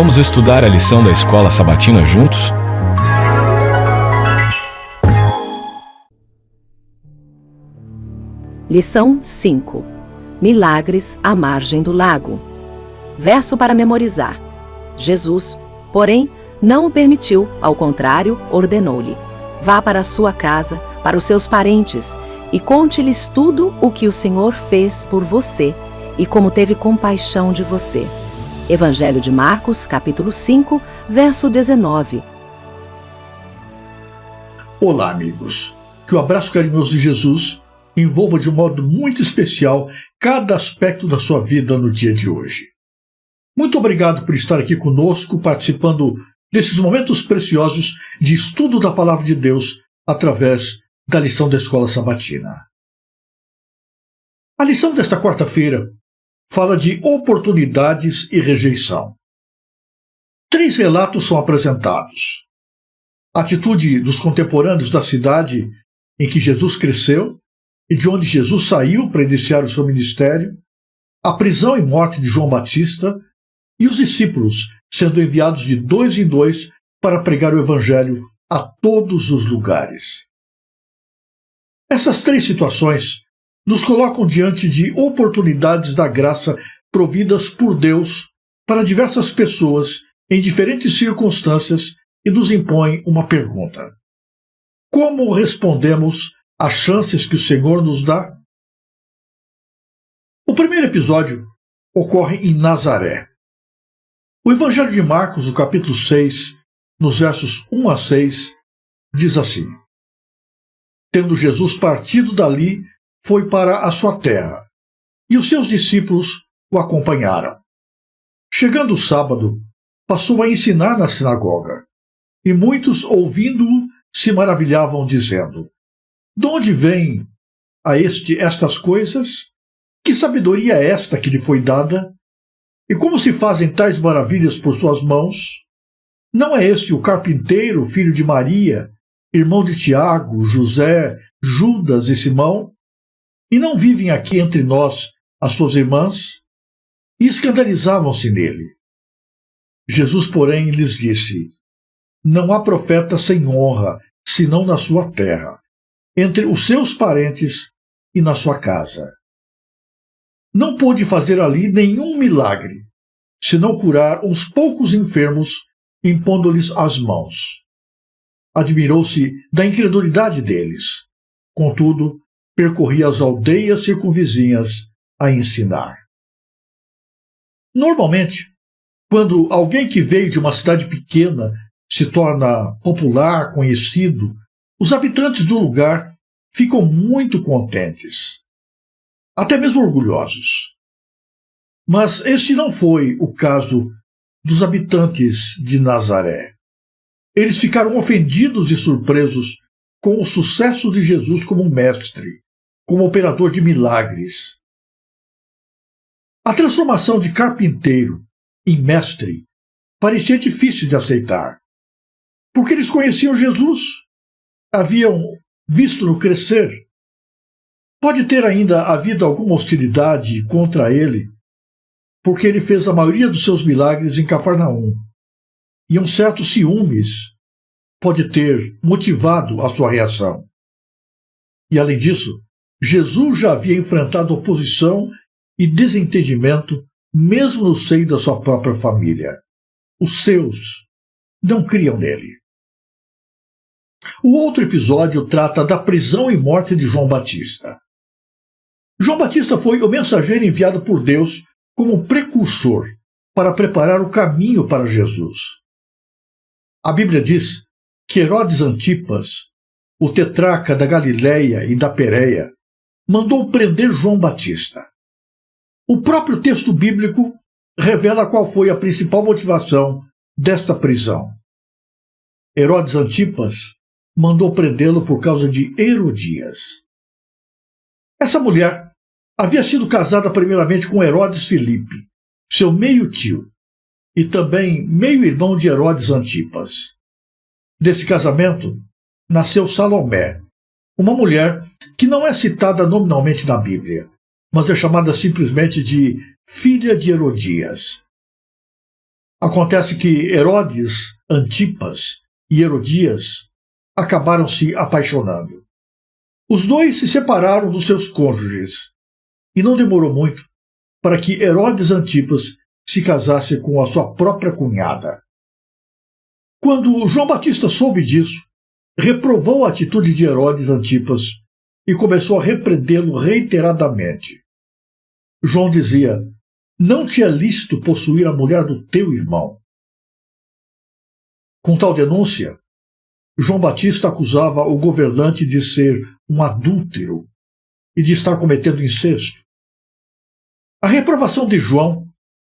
Vamos estudar a lição da Escola Sabatina juntos? Lição 5. Milagres à margem do lago. Verso para memorizar. Jesus, porém, não o permitiu, ao contrário, ordenou-lhe: vá para a sua casa, para os seus parentes, e conte-lhes tudo o que o Senhor fez por você e como teve compaixão de você. Evangelho de Marcos, capítulo 5, verso 19. Olá, amigos. Que o abraço carinhoso de Jesus envolva de um modo muito especial cada aspecto da sua vida no dia de hoje. Muito obrigado por estar aqui conosco, participando desses momentos preciosos de estudo da Palavra de Deus através da lição da Escola Sabatina. A lição desta quarta-feira fala de oportunidades e rejeição. 3 relatos são apresentados: a atitude dos contemporâneos da cidade em que Jesus cresceu e de onde Jesus saiu para iniciar o seu ministério, a prisão e morte de João Batista e os discípulos sendo enviados de 2 em 2 para pregar o Evangelho a todos os lugares. Essas 3 situações nos colocam diante de oportunidades da graça providas por Deus para diversas pessoas em diferentes circunstâncias e nos impõem uma pergunta: como respondemos às chances que o Senhor nos dá? O primeiro episódio ocorre em Nazaré. O Evangelho de Marcos, no capítulo 6, nos versos 1 a 6, diz assim: tendo Jesus partido dali, foi para a sua terra, e os seus discípulos o acompanharam. Chegando o sábado, passou a ensinar na sinagoga, e muitos, ouvindo-o, se maravilhavam, dizendo: de onde vêm a estas coisas? Que sabedoria é esta que lhe foi dada? E como se fazem tais maravilhas por suas mãos? Não é este o carpinteiro, filho de Maria, irmão de Tiago, José, Judas e Simão? E não vivem aqui entre nós as suas irmãs? E escandalizavam-se nele. Jesus, porém, lhes disse: não há profeta sem honra, senão na sua terra, entre os seus parentes e na sua casa. Não pôde fazer ali nenhum milagre, senão curar uns poucos enfermos, impondo-lhes as mãos. Admirou-se da incredulidade deles. Contudo, percorria as aldeias circunvizinhas a ensinar. Normalmente, quando alguém que veio de uma cidade pequena se torna popular, conhecido, os habitantes do lugar ficam muito contentes, até mesmo orgulhosos. Mas este não foi o caso dos habitantes de Nazaré. Eles ficaram ofendidos e surpresos com o sucesso de Jesus como mestre, como operador de milagres. A transformação de carpinteiro em mestre parecia difícil de aceitar, porque eles conheciam Jesus, haviam visto-no crescer. Pode ter ainda havido alguma hostilidade contra ele, porque ele fez a maioria dos seus milagres em Cafarnaum, e um certo ciúmes pode ter motivado a sua reação. E além disso, Jesus já havia enfrentado oposição e desentendimento mesmo no seio da sua própria família. Os seus não criam nele. O outro episódio trata da prisão e morte de João Batista. João Batista foi o mensageiro enviado por Deus como precursor para preparar o caminho para Jesus. A Bíblia diz que Herodes Antipas, o tetrarca da Galileia e da Pérea, mandou prender João Batista. O próprio texto bíblico revela qual foi a principal motivação desta prisão. Herodes Antipas mandou prendê-lo por causa de Herodias. Essa mulher havia sido casada primeiramente com Herodes Filipe, seu meio-tio, e também meio-irmão de Herodes Antipas. Desse casamento nasceu Salomé, uma mulher que não é citada nominalmente na Bíblia, mas é chamada simplesmente de filha de Herodias. Acontece que Herodes Antipas e Herodias acabaram se apaixonando. Os dois se separaram dos seus cônjuges, e não demorou muito para que Herodes Antipas se casasse com a sua própria cunhada. Quando João Batista soube disso, reprovou a atitude de Herodes Antipas e começou a repreendê-lo reiteradamente. João dizia: não te é lícito possuir a mulher do teu irmão. Com tal denúncia, João Batista acusava o governante de ser um adúltero e de estar cometendo incesto. A reprovação de João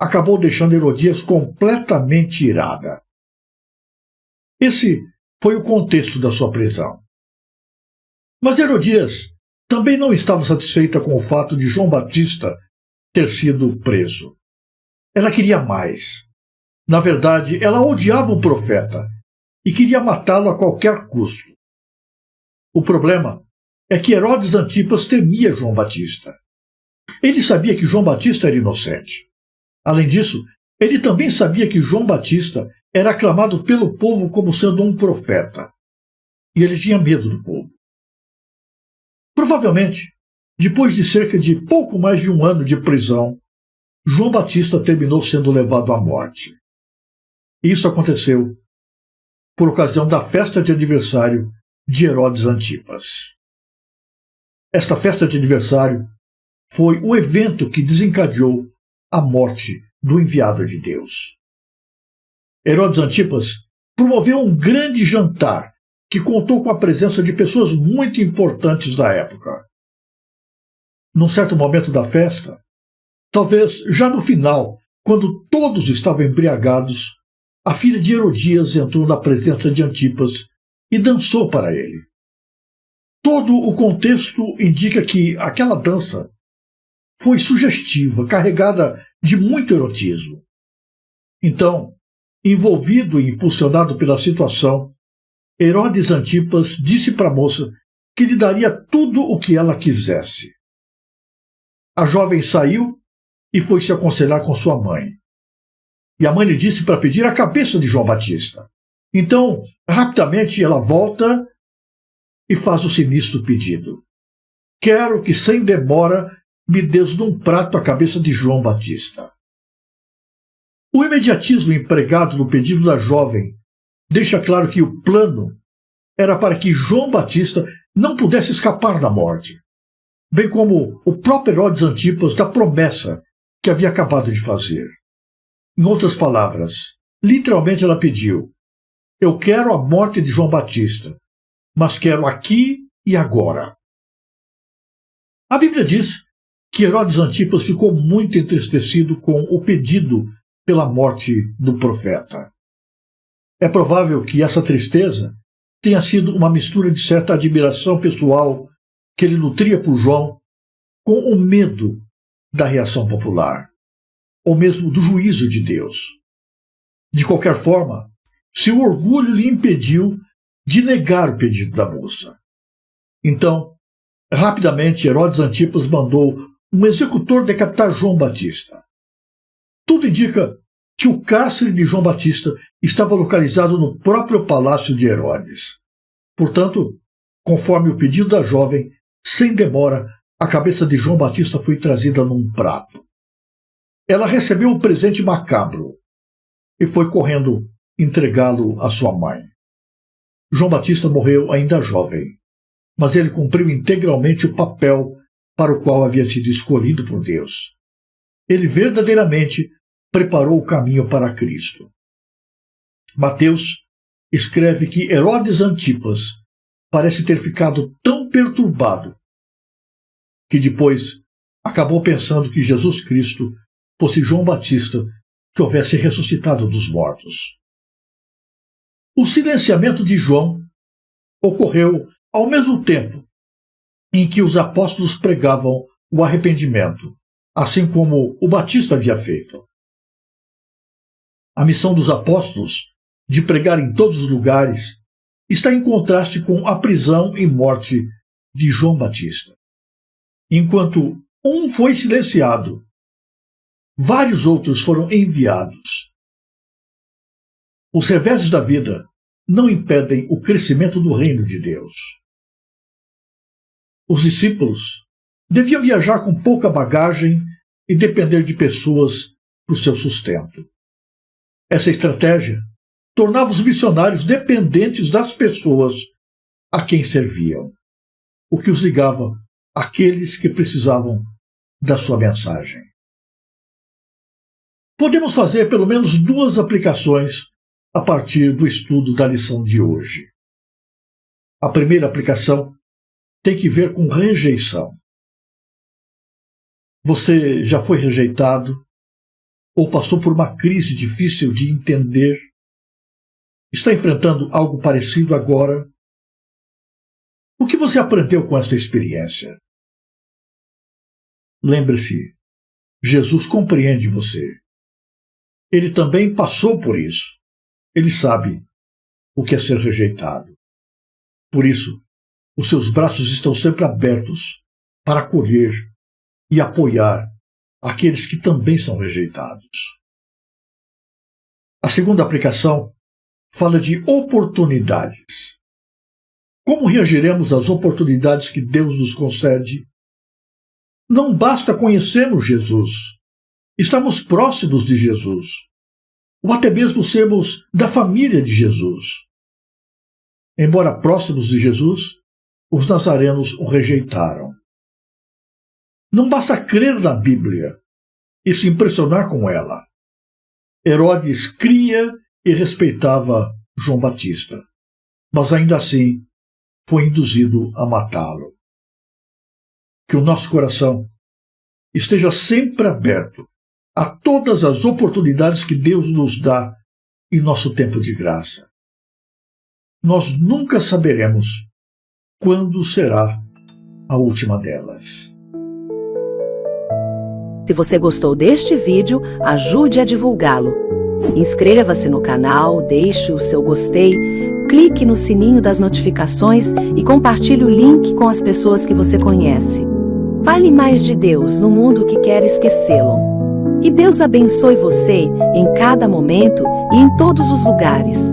acabou deixando Herodias completamente irada. Esse foi o contexto da sua prisão. Mas Herodias também não estava satisfeita com o fato de João Batista ter sido preso. Ela queria mais. Na verdade, ela odiava o profeta e queria matá-lo a qualquer custo. O problema é que Herodes Antipas temia João Batista. Ele sabia que João Batista era inocente. Além disso, ele também sabia que João Batista era aclamado pelo povo como sendo um profeta. E ele tinha medo do povo. Provavelmente, depois de cerca de pouco mais de um ano de prisão, João Batista terminou sendo levado à morte. Isso aconteceu por ocasião da festa de aniversário de Herodes Antipas. Esta festa de aniversário foi o evento que desencadeou a morte do enviado de Deus. Herodes Antipas promoveu um grande jantar que contou com a presença de pessoas muito importantes da época. Num certo momento da festa, talvez já no final, quando todos estavam embriagados, a filha de Herodias entrou na presença de Antipas e dançou para ele. Todo o contexto indica que aquela dança foi sugestiva, carregada de muito erotismo. Então, envolvido e impulsionado pela situação, Herodes Antipas disse para a moça que lhe daria tudo o que ela quisesse. A jovem saiu e foi se aconselhar com sua mãe. E a mãe lhe disse para pedir a cabeça de João Batista. Então, rapidamente, ela volta e faz o sinistro pedido. Quero que, sem demora, me des num prato a cabeça de João Batista. O imediatismo empregado no pedido da jovem deixa claro que o plano era para que João Batista não pudesse escapar da morte, bem como o próprio Herodes Antipas da promessa que havia acabado de fazer. Em outras palavras, literalmente ela pediu: eu quero a morte de João Batista, mas quero aqui e agora. A Bíblia diz que Herodes Antipas ficou muito entristecido com o pedido pela morte do profeta. É provável que essa tristeza tenha sido uma mistura de certa admiração pessoal que ele nutria por João com o medo da reação popular, ou mesmo do juízo de Deus. De qualquer forma, seu orgulho lhe impediu de negar o pedido da moça. Então, rapidamente, Herodes Antipas mandou um executor decapitar João Batista. Tudo indica que o cárcere de João Batista estava localizado no próprio palácio de Herodes. Portanto, conforme o pedido da jovem, sem demora, a cabeça de João Batista foi trazida num prato. Ela recebeu um presente macabro e foi correndo entregá-lo à sua mãe. João Batista morreu ainda jovem, mas ele cumpriu integralmente o papel para o qual havia sido escolhido por Deus. Ele verdadeiramente preparou o caminho para Cristo. Mateus escreve que Herodes Antipas parece ter ficado tão perturbado que depois acabou pensando que Jesus Cristo fosse João Batista que houvesse ressuscitado dos mortos. O silenciamento de João ocorreu ao mesmo tempo em que os apóstolos pregavam o arrependimento, assim como o Batista havia feito. A missão dos apóstolos de pregar em todos os lugares está em contraste com a prisão e morte de João Batista. Enquanto um foi silenciado, vários outros foram enviados. Os reveses da vida não impedem o crescimento do reino de Deus. Os discípulos deviam viajar com pouca bagagem e depender de pessoas para o seu sustento. Essa estratégia tornava os missionários dependentes das pessoas a quem serviam, o que os ligava àqueles que precisavam da sua mensagem. Podemos fazer pelo menos 2 aplicações a partir do estudo da lição de hoje. A primeira aplicação tem que ver com rejeição. Você já foi rejeitado ou passou por uma crise difícil de entender? Está enfrentando algo parecido agora? O que você aprendeu com esta experiência? Lembre-se, Jesus compreende você. Ele também passou por isso. Ele sabe o que é ser rejeitado. Por isso, os seus braços estão sempre abertos para acolher e apoiar aqueles que também são rejeitados. A segunda aplicação fala de oportunidades. Como reagiremos às oportunidades que Deus nos concede? Não basta conhecermos Jesus, estamos próximos de Jesus, ou até mesmo sermos da família de Jesus. Embora próximos de Jesus, os nazarenos o rejeitaram. Não basta crer na Bíblia e se impressionar com ela. Herodes cria e respeitava João Batista, mas ainda assim foi induzido a matá-lo. Que o nosso coração esteja sempre aberto a todas as oportunidades que Deus nos dá em nosso tempo de graça. Nós nunca saberemos quando será a última delas. Se você gostou deste vídeo, ajude a divulgá-lo. Inscreva-se no canal, deixe o seu gostei, clique no sininho das notificações e compartilhe o link com as pessoas que você conhece. Fale mais de Deus no mundo que quer esquecê-lo. Que Deus abençoe você em cada momento e em todos os lugares.